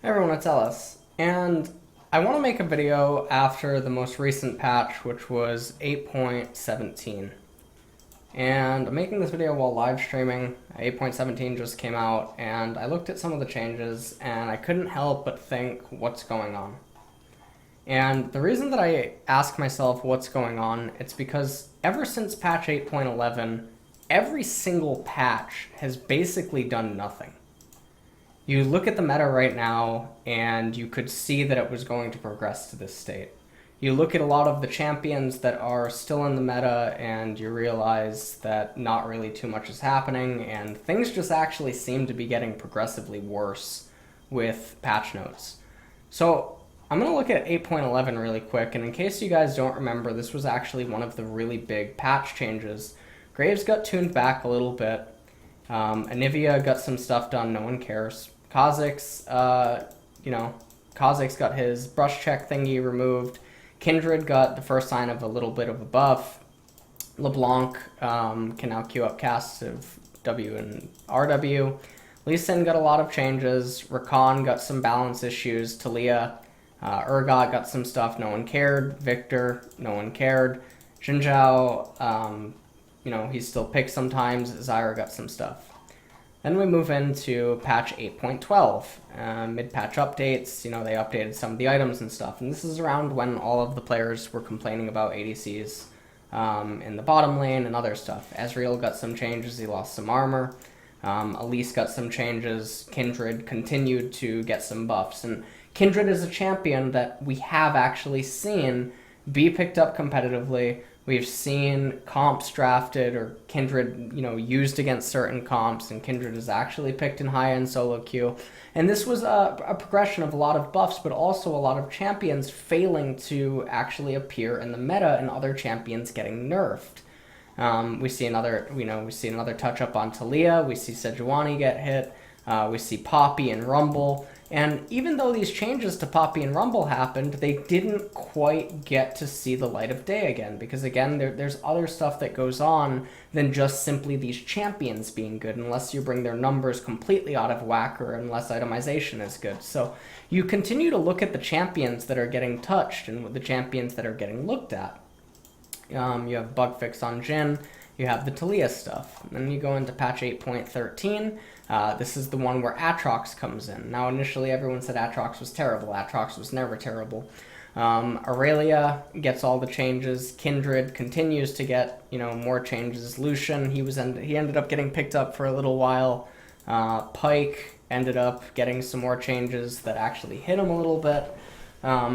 Hey everyone, it's Ellis, and I want to make a video after the most recent patch, which was 8.17. And I'm making this video while live streaming. 8.17 just came out, and I looked at some of the changes, and I couldn't help but think, what's going on? And the reason that I ask myself what's going on, it's because ever since patch 8.11, every single patch has basically done nothing. You look at the meta right now, and you could see that it was going to progress to this state. You look at a lot of the champions that are still in the meta, and you realize that not really too much is happening, and things just actually seem to be getting progressively worse with patch notes. So I'm going to look at 8.11 really quick, and in case you guys don't remember, this was actually one of the really big patch changes. Graves got tuned back a little bit. Anivia got some stuff done, no one cares. Kha'Zix, Kha'Zix got his brush check thingy removed. Kindred got the first sign of a little bit of a buff. LeBlanc can now queue up casts of W and RW. Lee Sin got a lot of changes. Rakan got some balance issues. Talia, Urgot got some stuff, no one cared. Victor, no one cared. Xin Zhao, he's still picked sometimes. Zyra got some stuff. Then we move into patch 8.12, mid-patch updates. They updated some of the items and stuff. And this is around when all of the players were complaining about ADCs in the bottom lane and other stuff. Ezreal got some changes. He lost some armor. Elise got some changes. Kindred continued to get some buffs. And Kindred is a champion that we have actually seen be picked up competitively. We've seen comps drafted or Kindred, used against certain comps, and Kindred is actually picked in high-end solo queue. And this was a progression of a lot of buffs, but also a lot of champions failing to actually appear in the meta and other champions getting nerfed. We see another touch-up on Talia. We see Sejuani get hit. We see Poppy and Rumble. And even though these changes to Poppy and Rumble happened, they didn't quite get to see the light of day again. Because again, there's other stuff that goes on than just simply these champions being good, unless you bring their numbers completely out of whack or unless itemization is good. So you continue to look at the champions that are getting touched and the champions that are getting looked at. You have bug fix on Jhin. You have the Talia stuff. And then you go into patch 8.13. This is the one where Aatrox comes in. Now, initially, everyone said Aatrox was terrible. Aatrox was never terrible. Aurelia gets all the changes. Kindred continues to get, more changes. Lucian, he ended up getting picked up for a little while. Pyke ended up getting some more changes that actually hit him a little bit.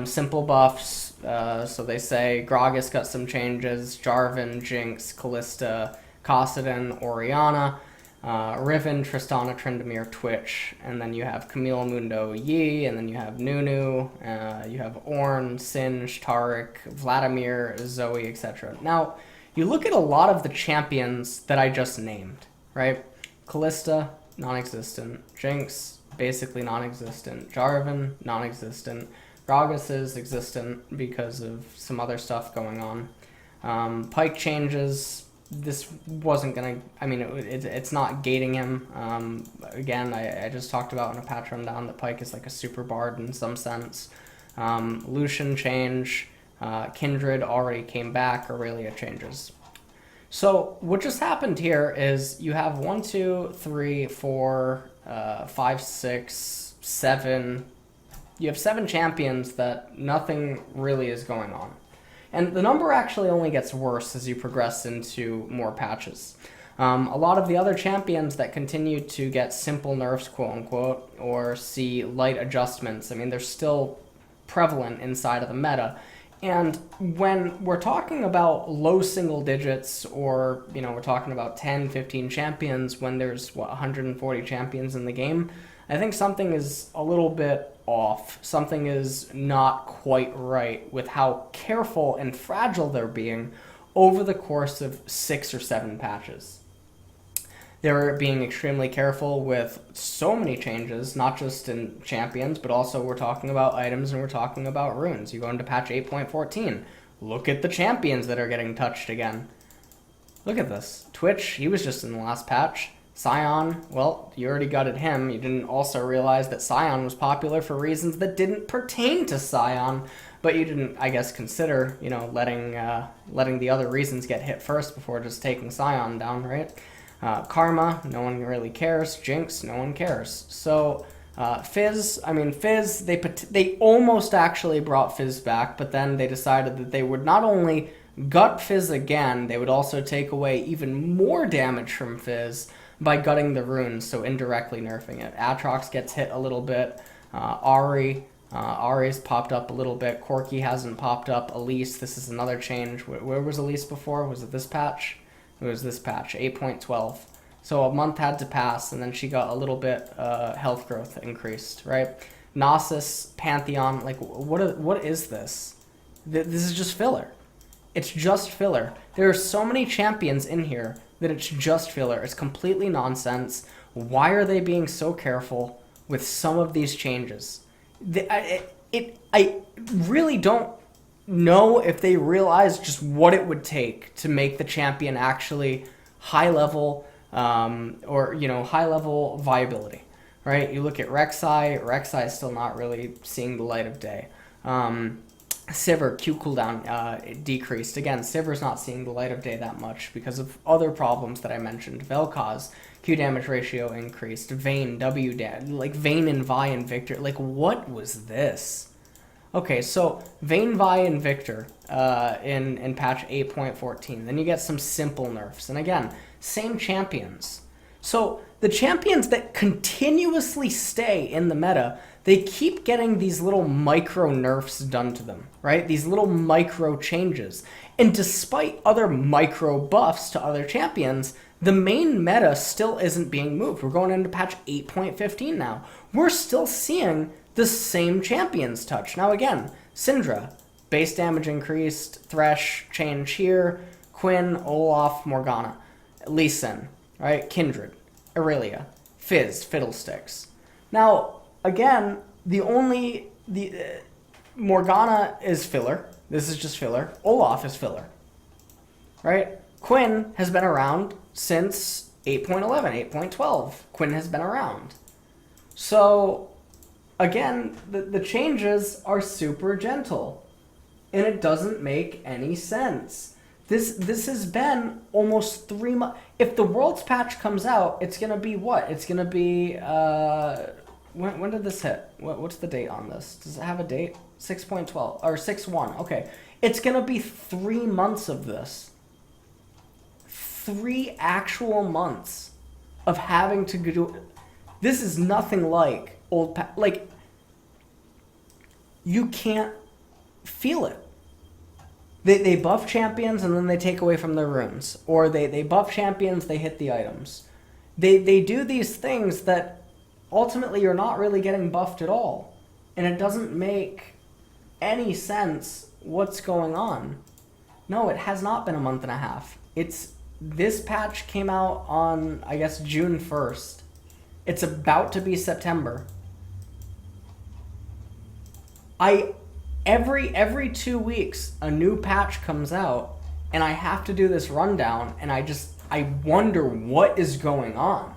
Simple buffs. So they say Gragas got some changes. Jarvan, Jinx, Kalista, Kassadin, Orianna. Riven, Tristana, Tryndamere, Twitch, and then you have Camille, Mundo, Yi, and then you have Nunu, you have Ornn, Singe, Taric, Vladimir, Zoe, etc. Now, you look at a lot of the champions that I just named, right? Kalista, non-existent. Jinx, basically non-existent. Jarvan, non-existent. Gragas is existent because of some other stuff going on. Pyke changes. This wasn't gonna, it's not gating him. Again, I just talked about in a patch rundown that Pyke is like a super bard in some sense. Lucian change, Kindred already came back, Aurelia changes. So what just happened here is you have 1, 2, 3, 4, 5, 6, 7. You have 7 champions that nothing really is going on. And the number actually only gets worse as you progress into more patches. A lot of the other champions that continue to get simple nerfs, quote-unquote, or see light adjustments, they're still prevalent inside of the meta. And when we're talking about low single digits, or, we're talking about 10, 15 champions, when there's, 140 champions in the game, I think something is a little bit off. Something is not quite right with how careful and fragile they're being over the course of 6 or 7 patches. They're being extremely careful with so many changes, not just in champions, but also we're talking about items and we're talking about runes. You go into patch 8.14. Look at the champions that are getting touched again. Look at this. Twitch, he was just in the last patch. Scion, well, you already gutted him. You didn't also realize that Scion was popular for reasons that didn't pertain to Scion, but you didn't, I guess, consider, letting the other reasons get hit first before just taking Scion down, right? Karma, no one really cares. Jinx, no one cares. So Fizz, they almost actually brought Fizz back, but then they decided that they would not only gut Fizz again, they would also take away even more damage from Fizz by gutting the runes, so indirectly nerfing it. Atrox gets hit a little bit. Ari's popped up a little bit. Corki hasn't popped up. Elise, this is another change. Where was Elise before? Was it this patch? It was this patch, 8.12. So a month had to pass, and then she got a little bit health growth increased, right? Gnosis, Pantheon, like, what is this? This is just filler. It's just filler. There are so many champions in here that it's just filler. It's completely nonsense. Why are they being so careful with some of these changes? I really don't know if they realize just what it would take to make the champion actually high level, high level viability, right? You look at Rek'Sai is still not really seeing the light of day. Sivir, Q cooldown decreased. Again, Sivir's not seeing the light of day that much because of other problems that I mentioned. Vel'Koz, Q damage ratio increased. Vayne, W damage. Like, Vayne and Vi and Victor. Like, what was this? Okay, so Vayne, Vi, and Victor in patch 8.14. Then you get some simple nerfs. And again, same champions. So the champions that continuously stay in the meta, they keep getting these little micro nerfs done to them, right? These little micro changes. And despite other micro buffs to other champions, the main meta still isn't being moved. We're going into patch 8.15 now. We're still seeing the same champions touch. Now again, Syndra, base damage increased, Thresh, change here, Quinn, Olaf, Morgana, Lee Sin, right? Kindred, Aurelia, Fizz, Fiddlesticks. Now, again, Morgana is filler. This is just filler. Olaf is filler, right? Quinn has been around since 8.11, 8.12. Quinn has been around. So, again, the changes are super gentle. And it doesn't make any sense. This has been almost 3 months. If the Worlds patch comes out, it's going to be what? It's going to be... When did this hit? What's the date on this? Does it have a date? 6.12 or 6.1. Okay. It's going to be 3 months of this. 3 actual months of having to do... This is nothing like old... Like, you can't feel it. They buff champions and then they take away from their runes. Or they buff champions, they hit the items. They do these things that ultimately you're not really getting buffed at all. And it doesn't make any sense what's going on. No, it has not been a month and a half. This patch came out on, I guess, June 1st. It's about to be September. Every 2 weeks, a new patch comes out, and I have to do this rundown, and I wonder what is going on.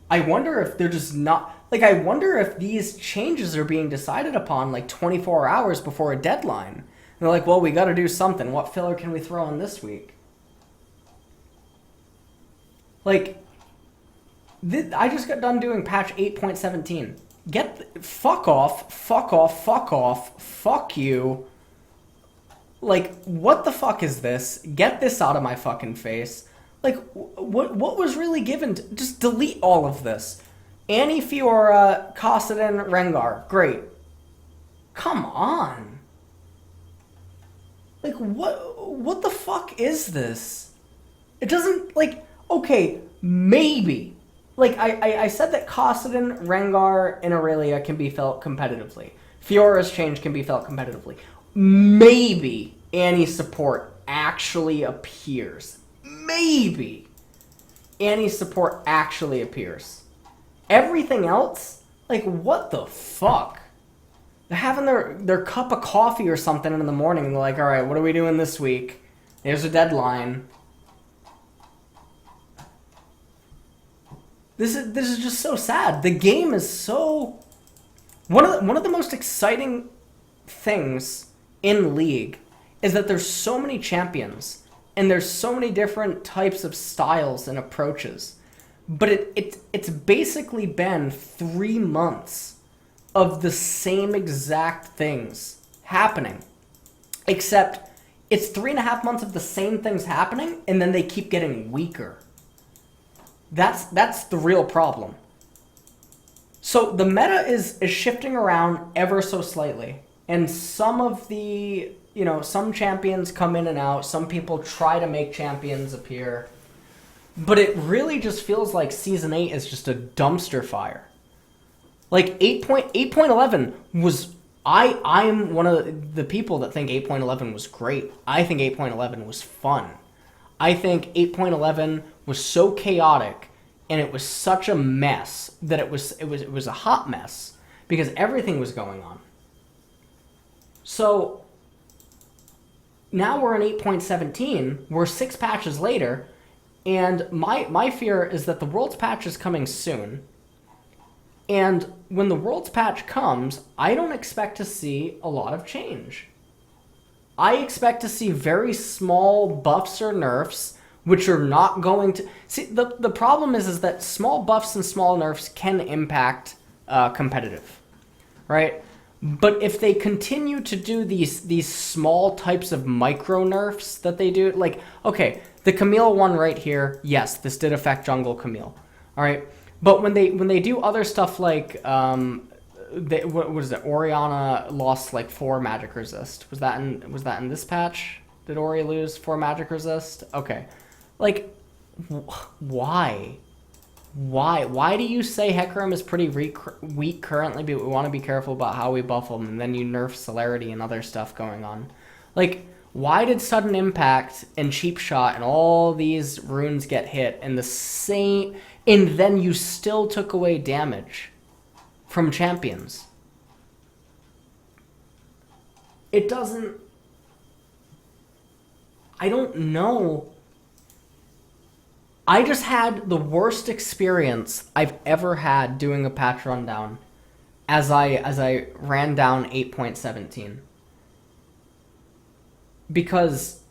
I wonder if they're just not... Like, I wonder if these changes are being decided upon, like, 24 hours before a deadline. And they're like, well, we gotta do something. What filler can we throw in this week? Like, I just got done doing patch 8.17. Fuck off, fuck you. Like, what the fuck is this? Get this out of my fucking face. Like, what was really given to... Just delete all of this. Annie, Fiora, Kassadin, Rengar. Great. Come on. Like, what the fuck is this? It doesn't, like... Okay, maybe... Like, I said that Kassadin, Rengar, and Aurelia can be felt competitively. Fiora's change can be felt competitively. Maybe Annie's support actually appears. Maybe Annie's support actually appears. Everything else? Like, what the fuck? They're having their cup of coffee or something in the morning, and they're like, alright, what are we doing this week? There's a deadline. This is just so sad. The game is so one of the most exciting things in League is that there's so many champions and there's so many different types of styles and approaches. But it's basically been 3 months of the same exact things happening. Except it's 3.5 months of the same things happening, and then they keep getting weaker. That's the real problem. So the meta is shifting around ever so slightly. And some of the, some champions come in and out. Some people try to make champions appear. But it really just feels like Season 8 is just a dumpster fire. Like 8.11 was... I'm one of the people that think 8.11 was great. I think 8.11 was fun. I think 8.11 was so chaotic and it was such a mess that it was a hot mess because everything was going on. So now we're in 8.17, we're 6 patches later, and my fear is that the World's patch is coming soon. And when the World's patch comes, I don't expect to see a lot of change. I expect to see very small buffs or nerfs, which are not going to... See, the problem is that small buffs and small nerfs can impact competitive, right? But if they continue to do these small types of micro nerfs that they do, like, okay, the Camille one right here, yes, this did affect Jungle Camille, all right? But when they do other stuff like, what was it? Orianna lost like 4 magic resist. Was that in this patch? Did Ori lose 4 magic resist? Okay, like, why? Why do you say Hecarim is pretty weak currently, but we want to be careful about how we buff him, and then you nerf Celerity and other stuff going on? Like, why did Sudden Impact and Cheap Shot and all these runes get hit and and then you still took away damage from champions? It doesn't... I don't know. I just had the worst experience I've ever had doing a patch rundown as I ran down 8.17. Because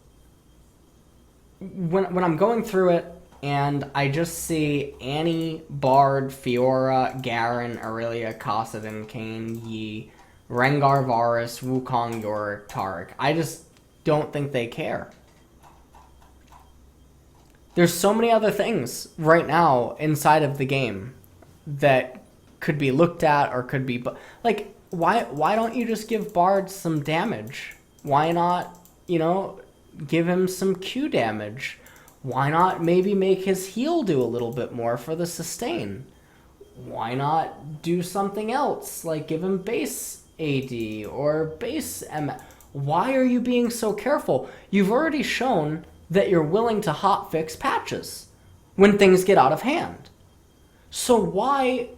when I'm going through it and I just see Annie, Bard, Fiora, Garen, Aurelia, Kassadin, Kayn, Yi, Rengar, Varus, Wukong, Yorick, Taric, I just don't think they care. There's so many other things right now inside of the game that could be looked at or could be... Like, why don't you just give Bard some damage? Why not, give him some Q damage? Why not maybe make his heal do a little bit more for the sustain? Why not do something else, like give him base AD or base M? Why are you being so careful? You've already shown that you're willing to hotfix patches when things get out of hand. So why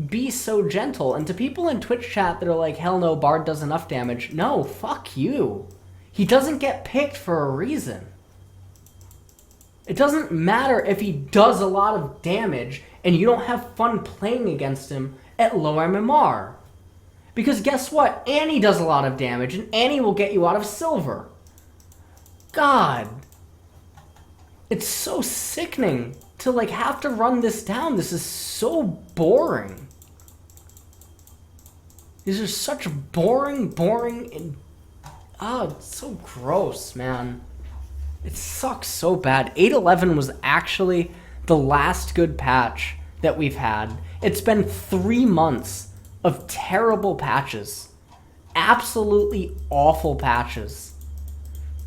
be so gentle? And to people in Twitch chat that are like, hell no, Bard does enough damage. No, fuck you. He doesn't get picked for a reason. It doesn't matter if he does a lot of damage and you don't have fun playing against him at low MMR. Because guess what? Annie does a lot of damage, and Annie will get you out of silver. God. It's so sickening to, have to run this down. This is so boring. These are such boring, and... it's so gross, man. It sucks so bad. 8.11 was actually the last good patch that we've had. It's been 3 months of terrible patches. Absolutely awful patches.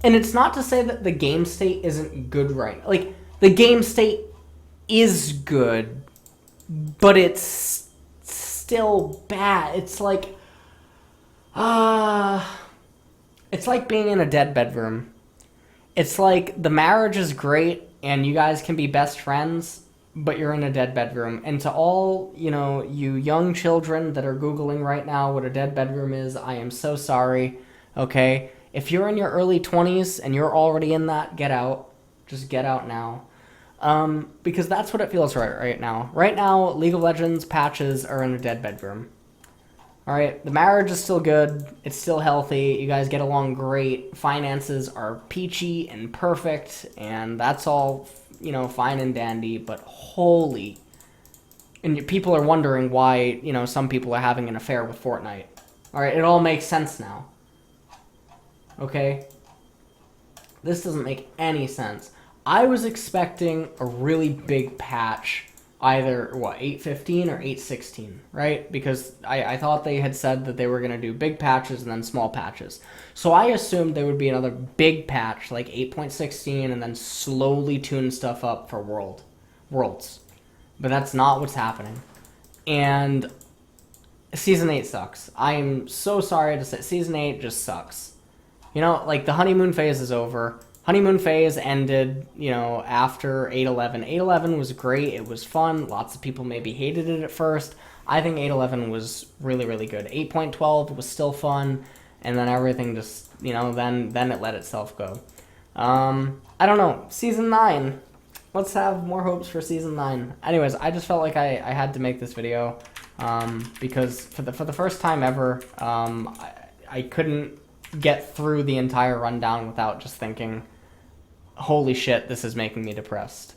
And it's not to say that the game state isn't good right. Like, the game state is good, but it's still bad. It's like... it's like being in a dead bedroom. It's like the marriage is great and you guys can be best friends, but you're in a dead bedroom. And to all, you young children that are Googling right now what a dead bedroom is, I am so sorry, okay? If you're in your early 20s and you're already in that, get out. Just get out now. Because that's what it feels right now. Right now, League of Legends patches are in a dead bedroom. Alright, the marriage is still good. It's still healthy. You guys get along great. Finances are peachy and perfect. And that's all, you know, fine and dandy. But holy... And people are wondering why, you know, some people are having an affair with Fortnite. Alright, it all makes sense now. Okay? This doesn't make any sense. I was expecting a really big patch, either, 8.15 or 8.16, right? Because I thought they had said that they were going to do big patches and then small patches. So I assumed there would be another big patch, like 8.16, and then slowly tune stuff up for Worlds. But that's not what's happening. And Season 8 sucks. I'm so sorry to say, Season 8 just sucks. You know, like, the honeymoon phase is over. Honeymoon phase ended, you know, after 8.11. 8.11 was great. It was fun. Lots of people maybe hated it at first. I think 8.11 was really, really good. 8.12 was still fun. And then everything just, you know, then it let itself go. I don't know. Season 9. Let's have more hopes for Season 9. Anyways, I just felt like I had to make this video. Because for the first time ever, I couldn't get through the entire rundown without just thinking, holy shit, this is making me depressed.